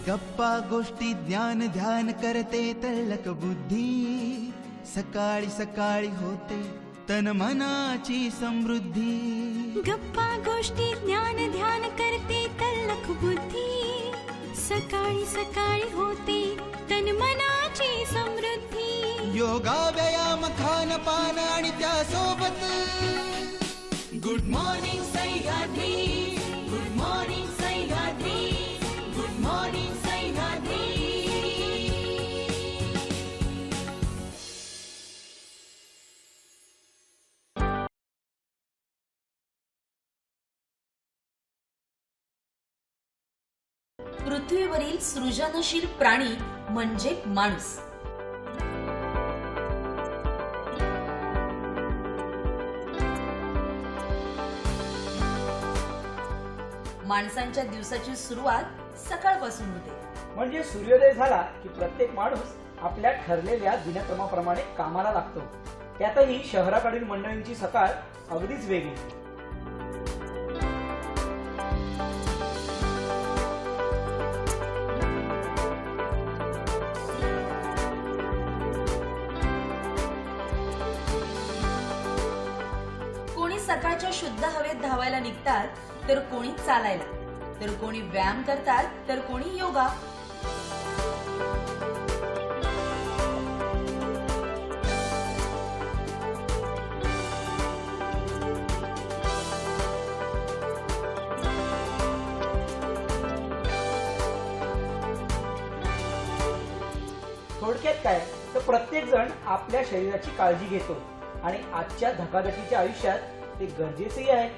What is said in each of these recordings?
गप्पा गोष्टी ज्ञान ध्यान करते तल्लक बुद्धी, सकाळी सकाळी होते तन मनाची समृद्धी. गप्पा गोष्टी ज्ञान ध्यान करते तल्लख बुद्धी, सकाळी सकाळी होते तन मनाची समृद्धी. योगा व्यायाम खान पान आणि त्यासोबत good morning Sahyadri, good morning Sahyadri, good morning Sahyadri. पृथ्वीवरील सृजनशील प्राणी म्हणजे माणूस. माणसांच्या दिवसाची सुरुवात सकाळपासून होते. म्हणजे सूर्योदय झाला की प्रत्येक माणूस आपल्या ठरलेल्या दिनक्रमाप्रमाणे कामाला लागतो. त्यातही शहराकडील मंडळींची सकाळ अगदीच वेगळी. कोणी सकाळच्या शुद्ध हवेत धावायला निघतात, तर कोणी चालायला, तर कोणी व्यायाम करतात, तर कोणी योगा. थोडक्यात काय तर प्रत्येक जण आपल्या शरीराची काळजी घेतो आणि आजच्या धकाधकीच्या आयुष्यात ते गरजेचेही आहे.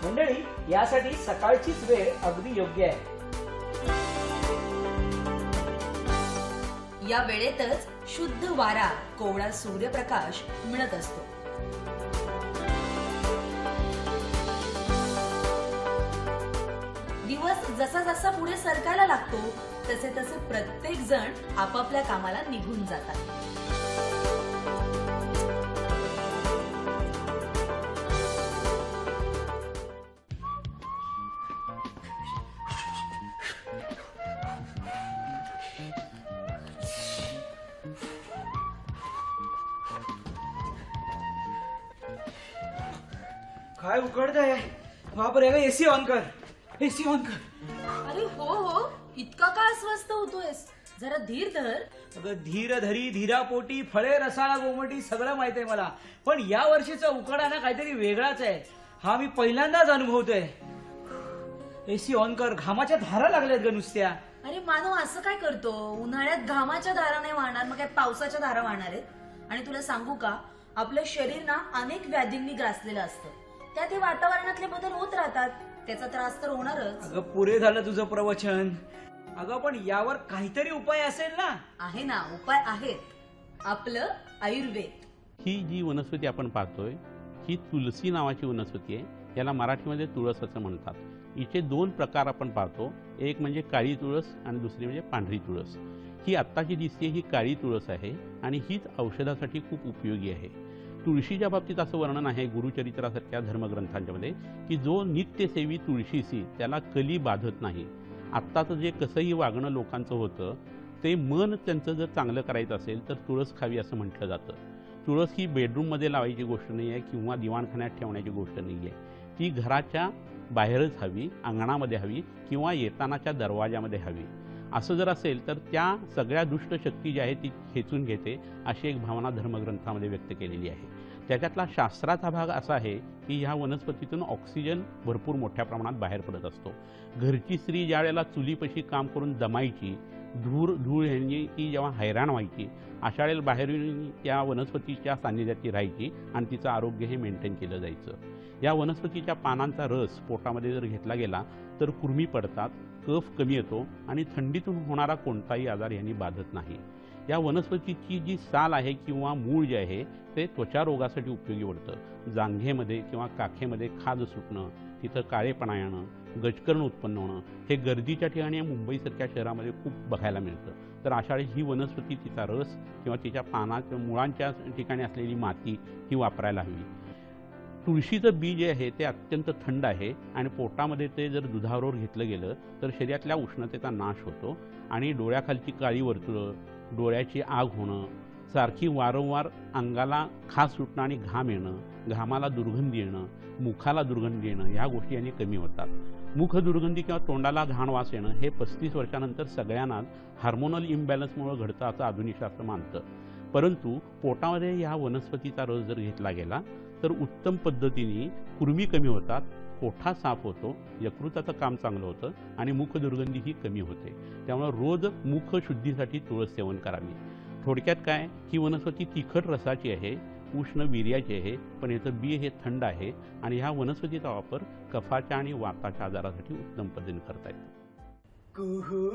मंडळी, यासाठी सकाळचीच वेळ अगदी योग्य आहे. या वेळेतच शुद्ध वारा, कोवळा सूर्यप्रकाश मिळत असतो. दिवस जसा जसा पुढे सरकायला लागतो, तसे तसे प्रत्येक जण आपापल्या कामाला निघून जातात. काय उकडतंय बापरे. एसी ऑन कर, एसी ऑन कर. अरे हो, इतका का अस्वस्थ होतोयस? जरा धीर धर. अगं धीर धरी धीरापोटी फळे रसाळा गोमटी सगळं माहित आहे मला, पण या वर्षीचा उकाडा ना काहीतरी वेगळाच आहे. हा मी पहिल्यांदाच अनुभवतोय. एसी ऑन कर, घामाच्या धारा लागल्यात ग नुसत्या. अरे मानव असं काय करतो? उन्हाळ्यात घामाच्या धारा नाही वाहणार, मग काय पावसाच्या धारा वाहणार आहेत? आणि तुला सांगू का, आपलं शरीर ना अनेक व्याधींनी ग्रासलेलं असतं. त्यात हे वातावरणातले बदल होत राहतात, त्याचा त्रास तर होणारच. अगं पुरे झालं तुझं प्रवचन. अगं पण यावर काहीतरी उपाय असेल ना? आहे ना, उपाय आहेत. आपलं आयुर्वेद. ही जी वनस्पती आपण पाहतोय ही तुलसी नावाची वनस्पती आहे. याला मराठीमध्ये तुळस असं म्हणतात. हिचे दोन प्रकार आपण पाहतो. एक म्हणजे काळी तुळस आणि दुसरी म्हणजे पांढरी तुळस. ही आत्ताची दिसते ही काळी तुळस आहे आणि हीच औषधासाठी खूप उपयोगी आहे. तुळशीच्या बाबतीत असं वर्णन आहे गुरुचरित्रासारख्या धर्मग्रंथांच्यामध्ये की जो नित्यसेवी तुळशीसी त्याला कली बाधत नाही. आत्ताचं जे कसंही वागणं लोकांचं होतं ते मन त्यांचं जर चांगलं करायचं असेल तर तुळस खावी असं म्हटलं जातं. तुळस ही बेडरूममध्ये लावायची गोष्ट नाही आहे किंवा दिवाणखान्यात ठेवण्याची गोष्ट नाही आहे. ती घराच्या बाहेरच हवी, अंगणामध्ये हवी किंवा येतानाच्या दरवाजामध्ये हवी. असं जर असेल तर त्या सगळ्या दुष्ट शक्ती जी आहे ती खेचून घेते अशी एक भावना धर्मग्रंथामध्ये व्यक्त केलेली आहे. त्याच्यातला शास्त्राचा भाग असा आहे की ह्या वनस्पतीतून ऑक्सिजन भरपूर मोठ्या प्रमाणात बाहेर पडत असतो. घरची स्त्री ज्या वेळेला चुलीपाशी काम करून दमायची, धूळ ह्यांनी ती जेव्हा हैराण व्हायची, अशा वेळेला बाहेरून त्या वनस्पतीच्या सान्निध्यात ती राहायची आणि तिचं आरोग्य हे मेंटेन केलं जायचं. या वनस्पतीच्या पानांचा रस पोटामध्ये जर घेतला गेला तर कुर्मी पडतात, कफ कमी येतो आणि थंडीतून होणारा कोणताही आजार यांनी बाधत नाही. या वनस्पतीची जी साल आहे किंवा मूळ जे आहे ते त्वचा रोगासाठी उपयोगी पडतं. जांघेमध्ये किंवा काखेमध्ये खाज सुटणं तिथं काळेपणा येणं, गजकर्ण उत्पन्न होणं हे गर्दीच्या ठिकाणी मुंबईसारख्या शहरामध्ये खूप बघायला मिळतं. तर अशा वेळी ही वनस्पती तिचा रस किंवा तिच्या पानाच्या मुळांच्या ठिकाणी असलेली माती ही वापरायला हवी. तुळशीचं बी जे आहे ते अत्यंत थंड आहे आणि पोटामध्ये ते जर दुधाबरोबर घेतलं गेलं तर शरीरातल्या उष्णतेचा नाश होतो आणि डोळ्याखालची काळी वर्तुळं, डोळ्याची आग होणं, सारखी वारंवार अंगाला खास सुटणं आणि घाम येणं, घामाला दुर्गंधी येणं, मुखाला दुर्गंधी येणं ह्या गोष्टी यांनी कमी होतात. मुख दुर्गंधी किंवा तोंडाला घाण वास येणं हे 35 वर्षानंतर सगळ्यांनाच हार्मोनल इम्बॅलन्समुळे घडतं असं आधुनिक शास्त्र मानतं. परंतु पोटामध्ये ह्या वनस्पतीचा रस जर घेतला गेला तर उत्तम पद्धतीने कुरमी कमी होतात, कोठा साफ होतो, यकृताचं काम चांगलं होतं आणि मुख दुर्गंधी ही कमी होते. त्यामुळे रोज मुख शुद्धीसाठी तुळस सेवन करावी. थोडक्यात काय, ही वनस्पती तिखट रसाची आहे, उष्ण वीर्याची आहे, पण याचं बी हे थंड आहे आणि ह्या वनस्पतीचा वापर कफाच्या आणि वाताच्या आजारासाठी उत्तम पद्धतीने करता येतो. कुहू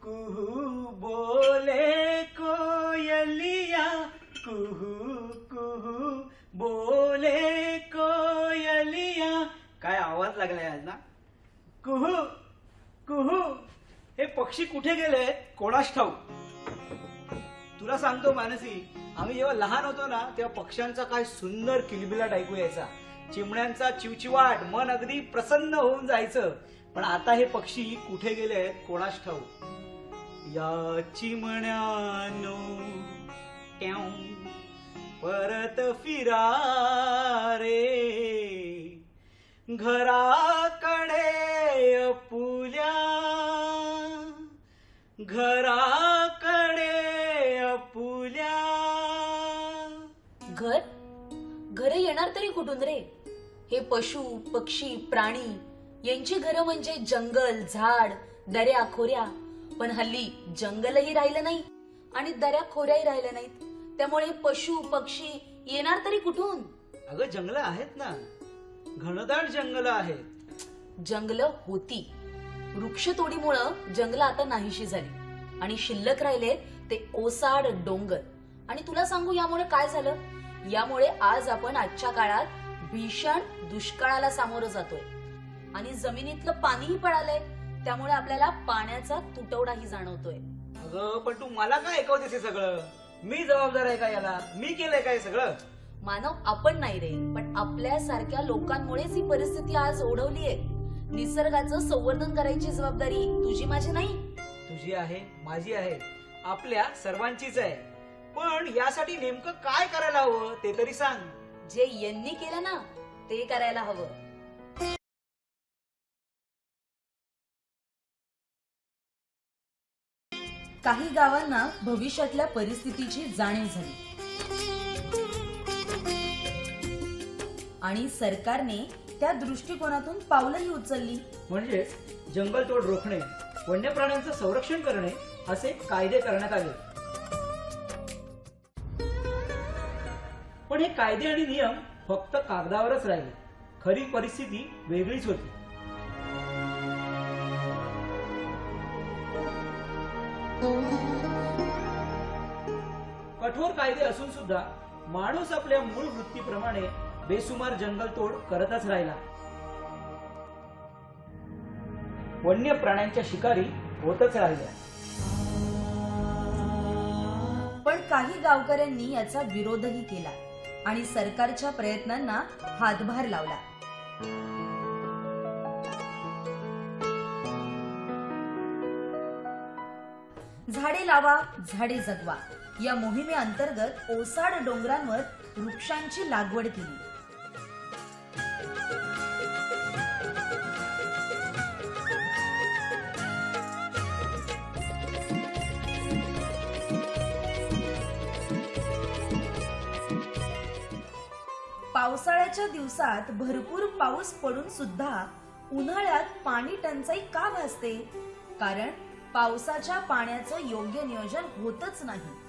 कुहू बोले कोयलिया, कुहू कुहू बोले कोयलिया. काय आवाज लागलाय आज ना. कुहू कुहू हे पक्षी कुठे गेले कोणास ठाऊक. तुला सांगतो मानसी, आम्ही जेव्हा लहान होतो ना तेव्हा पक्ष्यांचा काय सुंदर किलबिलाट ऐकू यायचा, चिमण्यांचा चिवचिवाट, मन अगदी प्रसन्न होऊन जायचं. पण आता हे पक्षी कुठे गेले कोणास ठाऊक. या चिमण्यानो ट्याऊ परत फिरा रे, घराकडे अपुल्या, घराकडे अपुल्या. घर येणार तरी कुठून रे. हे पशु पक्षी प्राणी यांची घरं म्हणजे जंगल, झाड, दऱ्या खोऱ्या. पण हल्ली जंगलही राहिलं नाही आणि दऱ्या खोऱ्याही राहिल्या नाहीत. त्यामुळे पशु पक्षी येणार तरी कुठून. अगं जंगलं आहेत ना, घनदाट जंगलं आहेत. जंगलं होती, वृक्षतोडीमुळं जंगलं आता नाहीशी झाली आणि शिल्लक राहिले ते ओसाड डोंगर. आणि तुला सांगू यामुळे काय झालं. यामुळे आज आपण आजच्या काळात भीषण दुष्काळाला सामोरं जातोय आणि जमिनीतलं पाणीही पडालंय. त्यामुळे आपल्याला पाण्याचा तुटवडाही जाणवतोय. अगं पण तू मला काय ऐकवतेस हे सगळं. मी जबाबदार आहे का याला. मी केलंय काय सगळं. मानव आपण नाही रे, पण आपल्या सारख्या लोकांमुळेच ही परिस्थिती आज ओढवलीये. निसर्गाचं संवर्धन करायची जबाबदारी तुझी माझी नाही. तुझी आहे, माझी आहे, आपल्या सर्वांचीच आहे. पण यासाठी नेमकं काय करायला हवं ते तरी सांग. जे यांनी केलं ना ते करायला हवं. काही गावांना भविष्यातल्या परिस्थितीची जाणीव झाली आणि सरकारने त्या दृष्टिकोनातून पावलंही उचलली. म्हणजे जंगलतोड रोखणे, वन्य प्राण्यांचं संरक्षण करणे असे कायदे करण्यात आले. पण हे कायदे आणि नियम फक्त कागदावरच राहिले. खरी परिस्थिती वेगळीच होती. कठोर कायदे असून सुद्धा माणूस आपल्या मूळ वृत्तीप्रमाणे बेसुमार जंगलतोड करतच राहिला. वन्य प्राण्यांच्या शिकारी होतच राहिल्या. पण काही गावकऱ्यांनी याचा विरोधही केला आणि सरकारच्या प्रयत्नांना हातभार लावला. झाडे लावा, झाडे जगवा या मोहिमेअंतर्गत ओसाड डोंगरांवर वृक्षांची लागवड केली. पावसाळ्याच्या दिवसात भरपूर पाऊस पडून सुद्धा उन्हाळ्यात पाणी टंचाई का भासते. कारण पावसाच्या पाण्याचं योग्य नियोजन होतच नाही.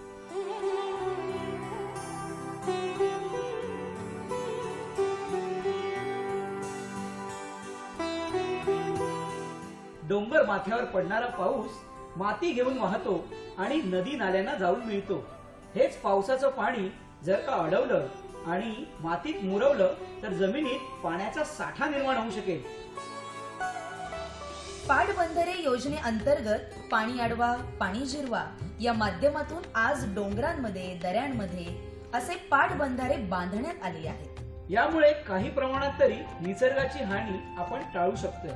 डोंगर माथ्यावर पडणारा पाऊस माती घेऊन वाहतो आणि नदी नाल्यांना जाऊन मिळतो. हेच पावसाचं पाणी जर का अडवलं आणि मातीत मुरवलं तर जमिनीत पाण्याचा साठा निर्माण होऊ शकेल. पाटबंधारे योजनेअंतर्गत पाणी अडवा पाणी जिरवा या माध्यमातून आज डोंगरांमध्ये दऱ्यांमध्ये असे पाटबंधारे बांधण्यात आले आहेत. यामुळे काही प्रमाणात तरी निसर्गाची हानी आपण टाळू शकतोय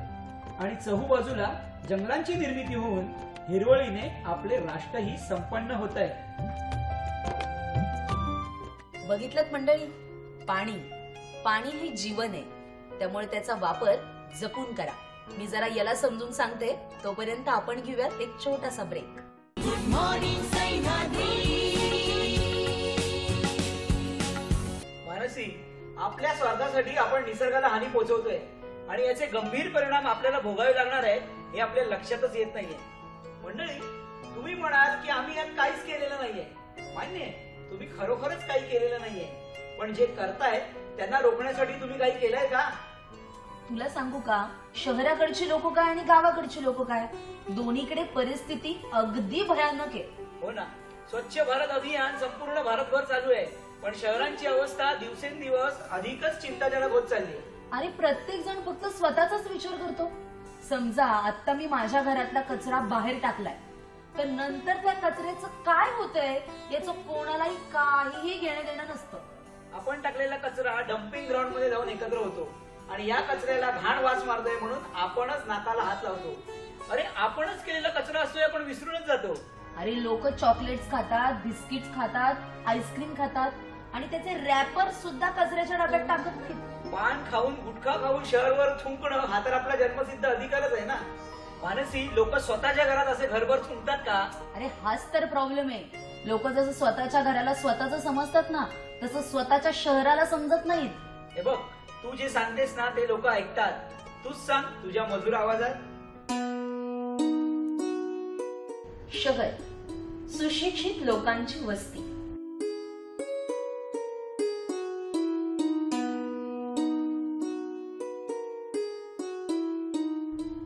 आणि चहूबाजूला जंगलांची निर्मिती होऊन हिरवळीने आपले राष्ट्रही संपन्न होत आहे. बघितलं मंडळी, पाणी पाणी हे जीवन आहे, त्यामुळे त्याचा वापर जपून करा. मी जरा याला समजून सांगते, तोपर्यंत आपण घेऊयात एक छोटासा break. Good morning Sahyadri. Mansi, आपल्या स्वार्थासाठी आपण निसर्गाला हानी पोहोचवतोय आणि याचे गंभीर परिणाम आपल्याला भोगावे लागणार आहेत हे आपल्या लक्षातच येत नाहीये. मंडळी, तुम्ही म्हणाल की आम्ही यात काहीच केलेलं नाहीये. मान्य आहे, तुम्ही खरोखरच काही केलेलं नाहीये, पण जे करतायत त्यांना रोखण्यासाठी तुम्ही काही केलंय का? तुला सांगू का, शहराकडची लोक काय आणि गावाकडची लोक काय, दोन्हीकडे परिस्थिती अगदी भयानक आहे. हो ना, स्वच्छ भारत अभियान संपूर्ण भारतभर चालू आहे, पण शहरांची अवस्था दिवसेंदिवस अधिकच चिंताजनक होत चालली आहे. आणि प्रत्येक जण फक्त स्वतःचाच विचार करतो. समजा आता मी माझ्या घरातला कचरा बाहेर टाकलाय, तर नंतर त्या कचऱ्याचं काय होतंय याचं कोणालाही काहीही घेणं देणं नसतं. आपण टाकलेला कचरा डम्पिंग ग्राउंड मध्ये जाऊन एकत्र होतो आणि या कचऱ्याला घाण वास मारतोय म्हणून आपणच नाकाला हात लावतो. अरे, आपणच केलेला कचरा असतोय आपण विसरूनच जातो. अरे, लोक चॉकलेट्स खातात, बिस्किट्स खातात, आईस्क्रीम खातात आणि त्याचे रॅपर सुद्धा कचऱ्याच्या डब्यात टाकत नाहीत. पान खाऊन गुटखा खाऊन शहरवर थुंकणं हा तर आपला जन्मसिद्ध अधिकारच आहे ना. मानसी, लोक स्वतःच्या घरात असे घरभर थुंकतात का? अरे, हाच तर प्रॉब्लेम आहे. लोक जसं स्वतःच्या घराला स्वतःच समजतात ना, तसं स्वतःच्या शहराला समजत नाहीत. हे बघ, तू जे सांगतेस ना ते लोक ऐकतात. तूच सांग तुझ्या मधुर आवाजात. शहर, सुशिक्षित लोकांची वस्ती.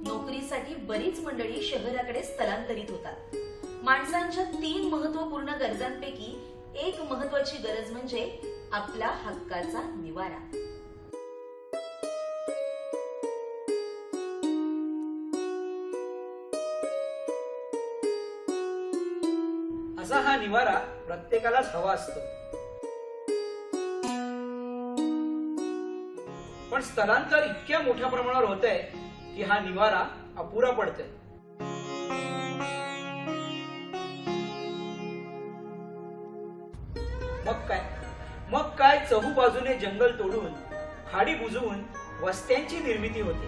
नोकरीसाठी बरीच मंडळी शहराकडे स्थलांतरित होतात. माणसांच्या 3 महत्वपूर्ण गरजांपैकी एक महत्वाची गरज म्हणजे आपला हक्काचा निवारा. असा हा निवारा प्रत्येकालाच हवा असतो, पण स्थलांतर इतक्या मोठ्या प्रमाणावर होतंय की हा निवारा अपुरा पडतोय. मग काय चहूबाजूने जंगल तोडून खाडी बुजवून वस्त्यांची निर्मिती होते.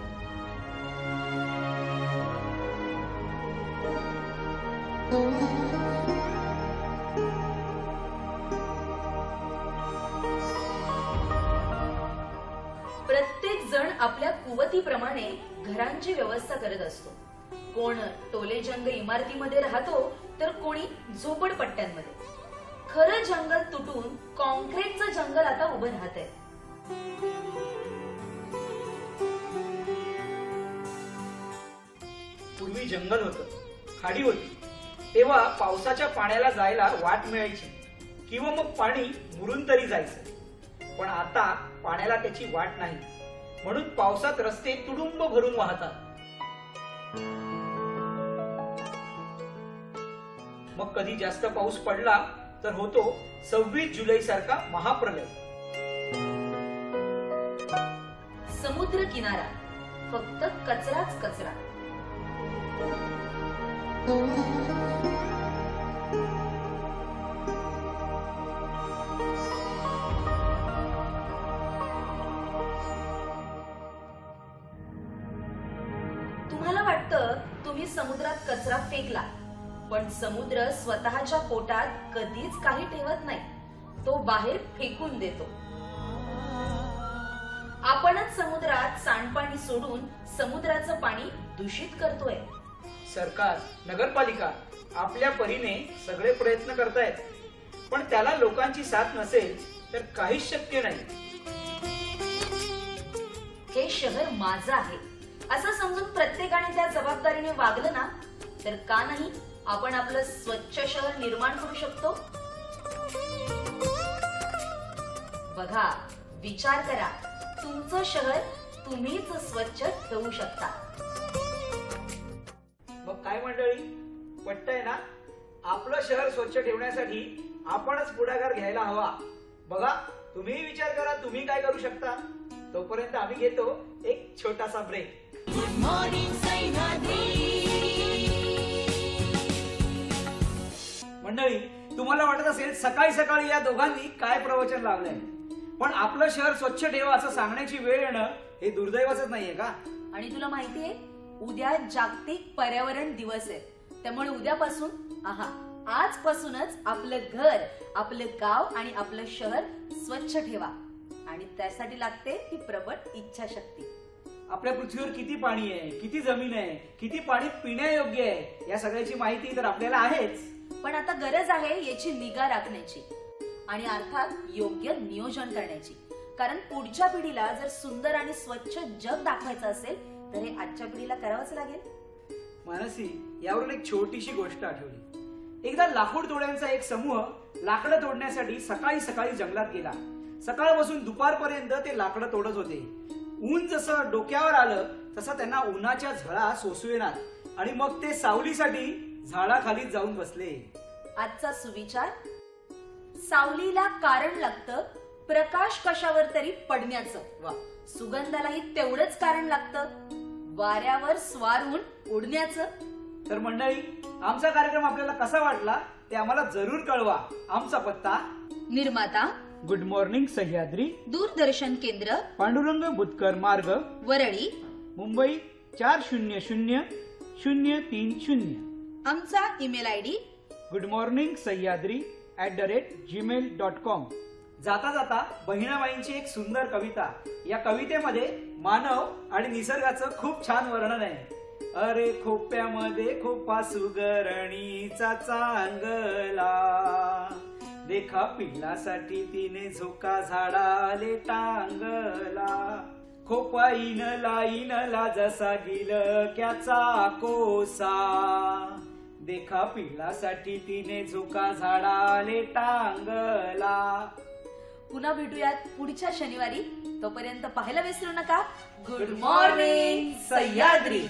प्रत्येक जण आपल्या कुवतीप्रमाणे घरांची व्यवस्था करत असतो. कोण टोलेजंग इमारतीमध्ये राहतो तर कोणी झोपडपट्ट्यांमध्ये. खरं जंगल तुटून कॉन्क्रीटचं जंगल आता उभं राहतंय. पूर्वी जंगल होतं, खाडी होती, तेव्हा पावसाच्या पाण्याला जायला वाट मिळायची किंवा मग पाणी मुरून तरी जायचं. पण आता पाण्याला त्याची वाट नाही, म्हणून पावसात रस्ते तुडुंब भरून वाहतात. मग कधी जास्त पाऊस पडला तर होतो 26 जुलै सारखा महाप्रलय. समुद्र किनारा, फक्त कचराच कचरा. तुम्हाला वाटतं तुम्ही समुद्रात कचरा फेकला, पण समुद्र स्वतःच्या पोटात कधीच काही ठेवत नाही, तो बाहेर फेकून देतो. आपणच समुद्रात सांडपाणी सोडून समुद्राचं पाणी दूषित करतोय. सरकार, नगरपालिका आपल्या परीने सगळे प्रयत्न करतायत, पण त्याला लोकांची साथ नसेल तर काहीच शक्य नाही. हे शहर माझं आहे असं समजून प्रत्येकाने त्या जबाबदारीने वागलं ना, तर का नाही आपण आपलं स्वच्छ शहर निर्माण करू शकतो. बघा, विचार करा, तुमचं शहर तुम्हीच स्वच्छ ठेवू शकता. मग काय मंडळी, पटतंय ना? आपलं शहर स्वच्छ ठेवण्यासाठी आपणच पुढाकार घ्यायला हवा. बघा, तुम्ही विचार करा, तुम्ही काय करू शकता. तोपर्यंत आम्ही घेतो एक छोटासा ब्रेक. Good morning Sahyadri. मंडळी, तुम्हाला वाटत असेल सकाळी सकाळी या दोघांनी काय प्रवचन लावलंय, पण आपलं शहर स्वच्छ ठेवा असं सांगण्याची वेळ येणं हे दुर्दैवाच नाहीये का? आणि तुला माहितीये, उद्या जागतिक पर्यावरण दिवस आहे. त्यामुळे उद्यापासून आजपासूनच आपलं घर, आपलं गाव आणि आपलं शहर स्वच्छ ठेवा. आणि त्यासाठी लागते ती प्रबळ इच्छाशक्ती. आपल्या पृथ्वीवर किती पाणी आहे, किती जमीन आहे, किती पाणी पिण्यायोग्य आहे, या सगळ्याची माहिती तर आपल्याला आहेच. पण आता गरज आहे याची निगा राखण्याची आणि अर्थात योग्य नियोजन करण्याची. कारण पुढच्या पिढीला जर सुंदर आणि स्वच्छ जग दाखवायचं असेल तर हे आजच्या पिढीला करावंच लागेल. मानसी, यावरून एक छोटीशी गोष्ट आठवली. एकदा लाकूड तोड्यांचा एक समूह लाकडं तोडण्यासाठी सकाळी सकाळी जंगलात गेला. सकाळपासून दुपारपर्यंत ते लाकडं तोडत होते. ऊन जसं डोक्यावर आलं तसं त्यांना उन्हाच्या झळा सोसू येणार आणि मग ते सावलीसाठी झाडाखाली जाऊन बसले. आजचा सुविचार, सावलीला कारण लागतं प्रकाश कशावर तरी पडण्याचं, सुगंधालाही तेवढंच कारण लागतं वाऱ्यावर स्वार होऊन उडण्याचं. तर मंडळी, आमचा कार्यक्रम आपल्याला कसा वाटला ते आम्हाला जरूर कळवा. आमचा पत्ता: निर्माता गुड मॉर्निंग सह्याद्री, दूरदर्शन केंद्र, पांडुरंग बुतकर मार्ग, वरळी, मुंबई 400030. आमचा ईमेल ID goodmorningsahyadri@gmail.com. जाता जाता बहिणाबाईंची एक सुंदर कविता. या कवितेमध्ये मानव आणि निसर्गाचं खूप छान वर्णन आहे. अरे खोप्यामध्ये खोपा सुगरणीचा चांगला, देखा पिल्लासाठी तिने झोका झाडाले टांगला. खोपा इनला जसा गिलक्याचा कोसा, देखा पिल्लासाठी तिने झोका झाडाले टांगला. पुन्हा भेटूयात पुढच्या शनिवारी. तोपर्यंत पाहायला विसरू नका गुड मॉर्निंग सह्याद्री.